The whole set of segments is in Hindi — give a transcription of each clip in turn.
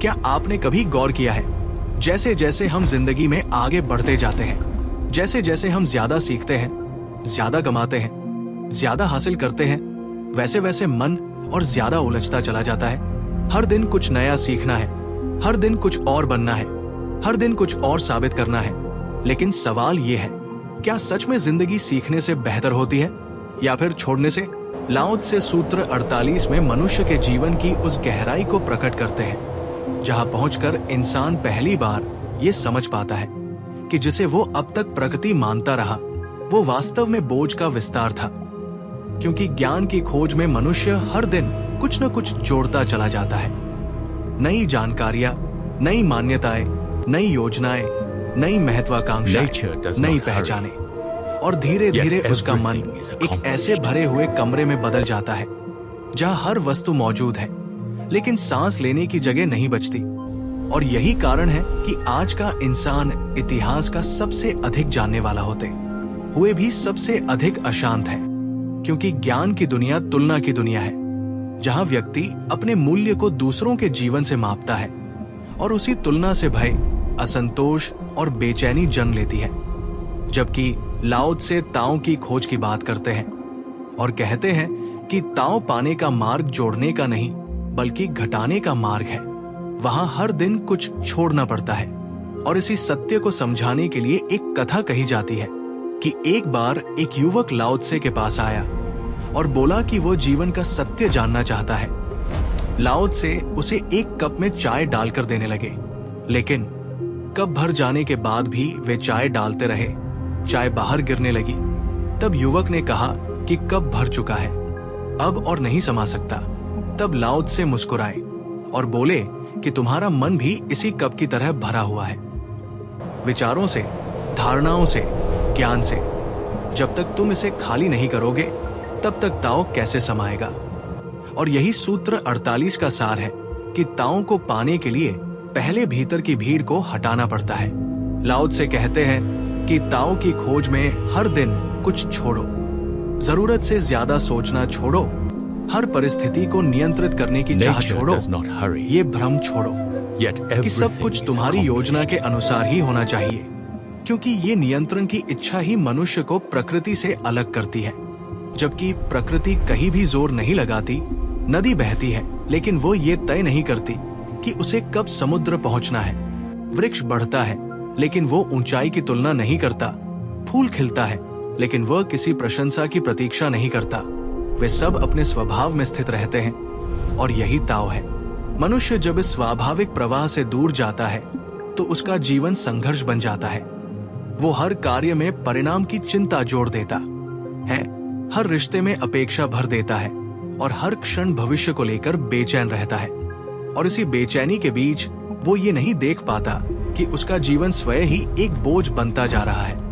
क्या आपने कभी गौर किया है, जैसे जैसे हम जिंदगी में आगे बढ़ते जाते हैं, जैसे जैसे हम ज्यादा सीखते हैं, ज्यादा कमाते हैं, ज्यादा हासिल करते हैं, वैसे वैसे मन और ज्यादा उलझता चला जाता है। हर दिन कुछ नया सीखना है, हर दिन कुछ और बनना है, हर दिन कुछ और साबित करना है। लेकिन सवाल ये है, क्या सच में जिंदगी सीखने से बेहतर होती है या फिर छोड़ने से? लाओ त्से सूत्र 48 में मनुष्य के जीवन की उस गहराई को प्रकट करते हैं जहां पहुंचकर इंसान पहली बार ये समझ पाता है कि जिसे वो अब तक प्रकृति मानता रहा वो वास्तव में बोझ का विस्तार था। क्योंकि ज्ञान की खोज में मनुष्य हर दिन कुछ न कुछ जोड़ता चला जाता है। नई जानकारियां, नई मान्यताएं, नई योजनाएं, नई महत्वाकांक्षाएं, नई पहचानें, और धीरे धीरे उसका मन एक ऐसे भरे हुए कमरे में बदल जाता है जहां हर वस्तु मौजूद है लेकिन सांस लेने की जगह नहीं बचती। और यही कारण है कि आज का इंसान इतिहास का सबसे अधिक जानने वाला होते हुए भी सबसे अधिक अशांत है। क्योंकि ज्ञान की दुनिया तुलना की दुनिया है जहां व्यक्ति अपने मूल्य को दूसरों के जीवन से मापता है और उसी तुलना से भय, असंतोष और बेचैनी जन्म लेती है। जबकि लाओ त्से ताओ की खोज की बात करते हैं और कहते हैं कि ताओ पाने का मार्ग जोड़ने का नहीं बल्कि घटाने का मार्ग है। वहां हर दिन कुछ छोड़ना पड़ता है। और इसी सत्य को समझाने के लिए एक कथा कही जाती है कि एक बार एक युवक लाओ त्से के पास आया और बोला कि वो जीवन का सत्य जानना चाहता है। लाओ त्से उसे एक कप में चाय डालकर देने लगे, लेकिन कप भर जाने के बाद भी वे चाय डालते रहे। चाय बाहर गिरने लगी। तब युवक ने कहा कि कप भर चुका है, अब और नहीं समा सकता। तब लाओ त्से मुस्कुराए और बोले कि तुम्हारा मन भी इसी कप की तरह भरा हुआ है, विचारों से, धारणाओं से, ज्ञान से। जब तक तुम इसे खाली नहीं करोगे तब तक ताओ कैसे समाएगा? और यही सूत्र 48 का सार है कि ताओ को पाने के लिए पहले भीतर की भीड़ को हटाना पड़ता है। लाओ त्से कहते हैं कि ताओ की खोज में हर दिन कुछ छोड़ो, जरूरत से ज्यादा सोचना छोड़ो, हर परिस्थिति को नियंत्रित करने की चाह छोड़ो, ये भ्रम छोड़ो कि सब कुछ तुम्हारी योजना के अनुसार ही होना चाहिए। क्योंकि ये नियंत्रण की इच्छा ही मनुष्य को प्रकृति से अलग करती है। जबकि प्रकृति कहीं भी जोर नहीं लगाती। नदी बहती है लेकिन वो ये तय नहीं करती कि उसे कब समुद्र पहुंचना है। वृक्ष बढ़ता है लेकिन वो ऊंचाई की तुलना नहीं करता। फूल खिलता है लेकिन वह किसी प्रशंसा की प्रतीक्षा नहीं करता। वे सब अपने स्वभाव में स्थित रहते हैं और यही ताओ है। मनुष्य जब इस स्वाभाविक प्रवाह से दूर जाता है तो उसका जीवन संघर्ष बन जाता है। वो हर कार्य में परिणाम की चिंता जोड़ देता है, हर रिश्ते में अपेक्षा भर देता है और हर क्षण भविष्य को लेकर बेचैन रहता है। और इसी बेचैनी के बीच वो ये नहीं देख पाता कि उसका जीवन स्वयं ही एक बोझ बनता जा रहा है।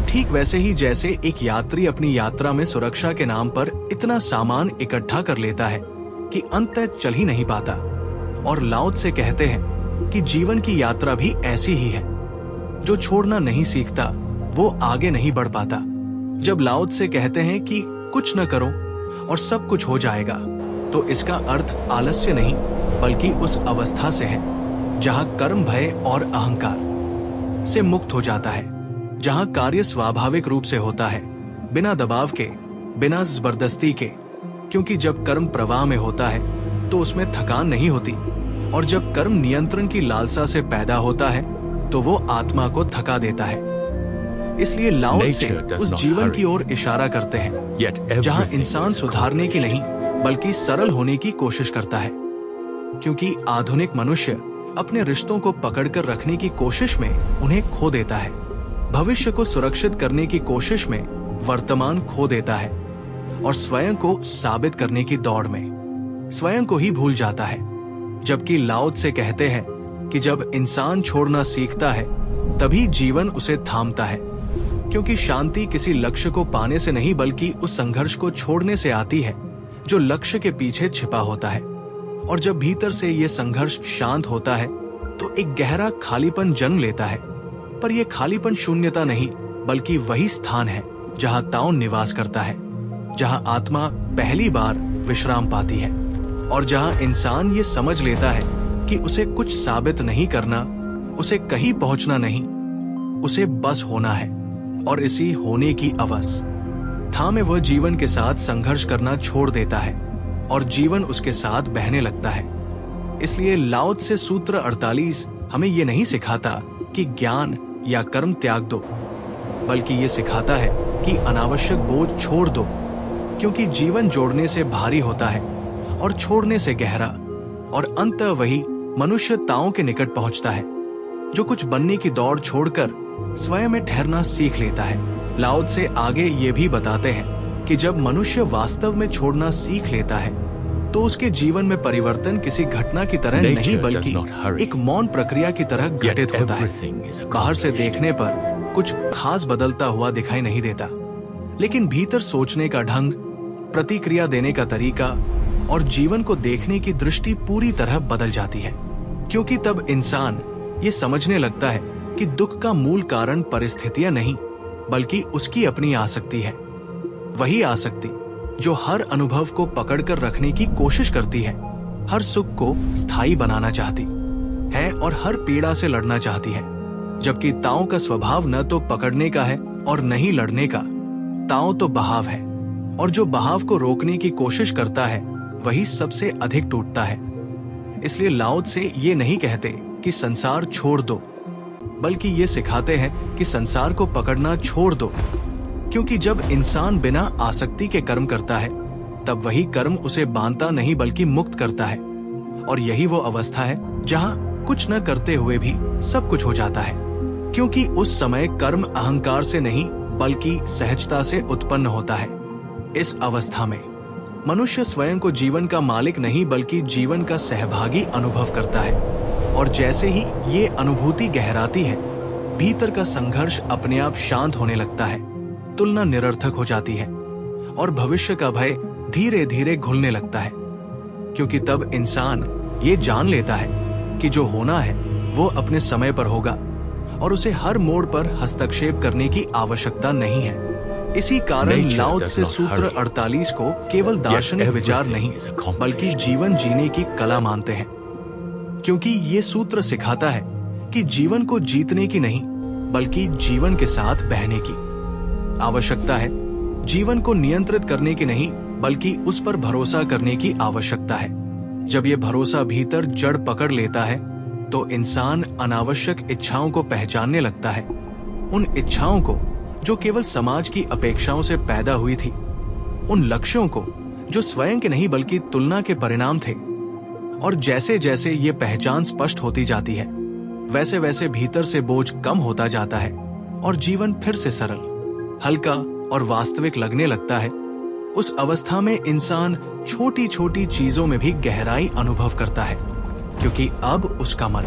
ठीक वैसे ही जैसे एक यात्री अपनी यात्रा में सुरक्षा के नाम पर इतना सामान इकट्ठा कर लेता है कि अंत तक चल ही नहीं पाता। और लाओ त्से कहते हैं कि जीवन की यात्रा भी ऐसी ही है। जो छोड़ना नहीं सीखता वो आगे नहीं बढ़ पाता। जब लाओ त्से कहते हैं कि कुछ न करो और सब कुछ हो जाएगा, तो इसका अर्थ आलस्य नहीं बल्कि उस अवस्था से है जहां कर्म, भय और अहंकार से मुक्त हो जाता है, जहां कार्य स्वाभाविक रूप से होता है, बिना दबाव के, बिना जबरदस्ती के। क्योंकि जब कर्म प्रवाह में होता है तो उसमें थकान नहीं होती, और जब कर्म नियंत्रण की लालसा से पैदा होता है तो वो आत्मा को थका देता है। इसलिए लाओ त्से उस जीवन की ओर इशारा करते हैं जहां इंसान सुधारने की नहीं बल्कि सरल होने की कोशिश करता है। क्योंकि आधुनिक मनुष्य अपने रिश्तों को पकड़कर रखने की कोशिश में उन्हें खो देता है, भविष्य को सुरक्षित करने की कोशिश में वर्तमान खो देता है, और स्वयं को साबित करने की दौड़ में स्वयं को ही भूल जाता है। जबकि लाओ त्से कहते हैं कि जब इंसान छोड़ना सीखता है तभी जीवन उसे थामता है। क्योंकि शांति किसी लक्ष्य को पाने से नहीं बल्कि उस संघर्ष को छोड़ने से आती है जो लक्ष्य के पीछे छिपा होता है। और जब भीतर से ये संघर्ष शांत होता है तो एक गहरा खालीपन जन्म लेता है। पर यह खालीपन शून्यता नहीं बल्कि वही स्थान है जहां ताओ निवास करता है, जहां आत्मा पहली बार विश्राम पाती है, और जहां इंसान ये समझ लेता है कि उसे कुछ साबित नहीं करना, उसे कहीं पहुंचना नहीं, उसे बस होना है। और इसी होने की अवस्था में वह जीवन के साथ संघर्ष करना छोड़ देता है और जीवन उसके साथ बहने लगता है। इसलिए लाओ त्से सूत्र 48 हमें यह नहीं सिखाता कि ज्ञान या कर्म त्याग दो, बल्कि ये सिखाता है कि अनावश्यक बोझ छोड़ दो, क्योंकि जीवन जोड़ने से भारी होता है और छोड़ने से गहरा, और अंततः वही मनुष्यताओं के निकट पहुंचता है जो कुछ बनने की दौड़ छोड़कर स्वयं में ठहरना सीख लेता है। लाओ त्से आगे ये भी बताते हैं कि जब मनुष्य वास्तव में छोड़ना सीख लेता है तो उसके जीवन में परिवर्तन किसी घटना की तरह नहीं बल्कि एक मौन प्रक्रिया की तरह घटित होता है। बाहर से देखने पर कुछ खास बदलता हुआ दिखाई नहीं देता, लेकिन भीतर सोचने का ढंग, प्रतिक्रिया देने का तरीका और जीवन को देखने की दृष्टि पूरी तरह बदल जाती है। क्योंकि तब इंसान ये समझने लगता है कि दुख का मूल कारण परिस्थितियां नहीं बल्कि उसकी अपनी आसक्ति है। वही आसक्ति जो हर अनुभव को पकड़कर रखने की कोशिश करती है, हर सुख को स्थायी बनाना चाहती है और हर पीड़ा से लड़ना चाहती है। जबकि ताओ का स्वभाव न तो पकड़ने का है और न ही लड़ने का। ताओ तो बहाव है, और जो बहाव को रोकने की कोशिश करता है वही सबसे अधिक टूटता है। इसलिए लाओ त्से ये नहीं कहते कि संसार छोड़ दो, बल्कि ये सिखाते हैं कि संसार को पकड़ना छोड़ दो। क्योंकि जब इंसान बिना आसक्ति के कर्म करता है तब वही कर्म उसे बांधता नहीं बल्कि मुक्त करता है। और यही वो अवस्था है जहां कुछ न करते हुए भी सब कुछ हो जाता है, क्योंकि उस समय कर्म अहंकार से नहीं बल्कि सहजता से उत्पन्न होता है। इस अवस्था में मनुष्य स्वयं को जीवन का मालिक नहीं बल्कि जीवन का सहभागी अनुभव करता है। और जैसे ही ये अनुभूति गहराती है, भीतर का संघर्ष अपने आप शांत होने लगता है, तुलना निरर्थक हो जाती है और भविष्य का भय धीरे धीरे घुलने लगता है। क्योंकि तब इंसान ये जान लेता है कि जो होना है वो अपने समय पर होगा और उसे हर मोड़ पर हस्तक्षेप करने की आवश्यकता नहीं है। इसी कारण लाओ त्से सूत्र 48 को केवल दार्शनिक विचार नहीं बल्कि जीवन जीने की कला मानते हैं। क्योंकि ये सूत्र सिखाता है कि जीवन को जीतने की नहीं बल्कि जीवन के साथ बहने की आवश्यकता है। जीवन को नियंत्रित करने की नहीं बल्कि उस पर भरोसा करने की आवश्यकता है। जब ये भरोसा भीतर जड़ पकड़ लेता है तो इंसान अनावश्यक इच्छाओं को पहचानने लगता है, उन इच्छाओं को जो केवल समाज की अपेक्षाओं से पैदा हुई थी, उन लक्ष्यों को जो स्वयं के नहीं बल्कि तुलना के परिणाम थे। और जैसे जैसे ये पहचान स्पष्ट होती जाती है वैसे वैसे भीतर से बोझ कम होता जाता है और जीवन फिर से सरल, हल्का और वास्तविक लगने लगता है। उस अवस्था में इंसान छोटी छोटी चीजों में भी गहराई अनुभव करता है, क्योंकि अब उसका मन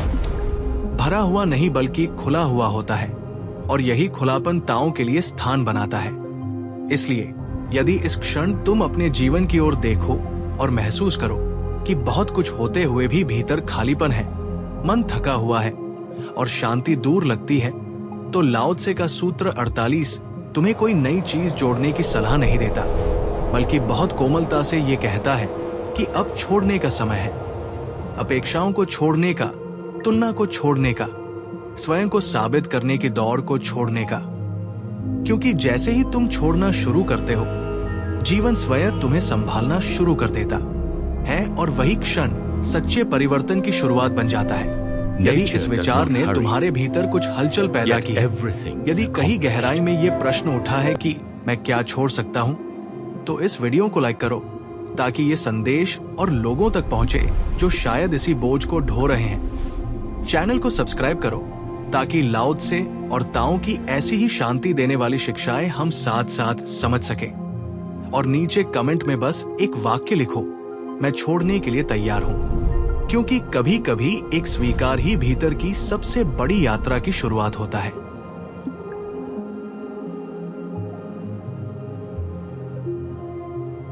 भरा हुआ नहीं बल्कि खुला हुआ होता है और यही खुलापन ताओ के लिए स्थान बनाता है। इसलिए यदि इस क्षण तुम अपने जीवन की ओर देखो और महसूस करो कि बहुत कुछ होते हुए भी भीतर खालीपन है, मन थका हुआ है और शांति दूर लगती है, तो लाओ त्से का सूत्र 48 तुम्हें कोई नई चीज जोड़ने की सलाह नहीं देता, बल्कि बहुत कोमलता से ये कहता है कि अब छोड़ने का समय है। अपेक्षाओं को छोड़ने का, तुलना को छोड़ने का, स्वयं को साबित करने की दौड़ को छोड़ने का। क्योंकि जैसे ही तुम छोड़ना शुरू करते हो, जीवन स्वयं तुम्हें संभालना शुरू कर देता है और वही क्षण सच्चे परिवर्तन की शुरुआत बन जाता है। यदि इस विचार ने तुम्हारे भीतर कुछ हलचल पैदा की, यदि कहीं गहराई में ये प्रश्न उठा है कि मैं क्या छोड़ सकता हूँ, तो इस वीडियो को लाइक करो ताकि ये संदेश और लोगों तक पहुँचे जो शायद इसी बोझ को ढो रहे हैं। चैनल को सब्सक्राइब करो ताकि लाओ त्से और ताओ की ऐसी ही शांति देने वाली शिक्षाएं हम साथ साथ समझ सकें। और नीचे कमेंट में बस एक वाक्य लिखो, मैं छोड़ने के लिए तैयार हूँ, क्योंकि कभी कभी एक स्वीकार ही भीतर की सबसे बड़ी यात्रा की शुरुआत होता है।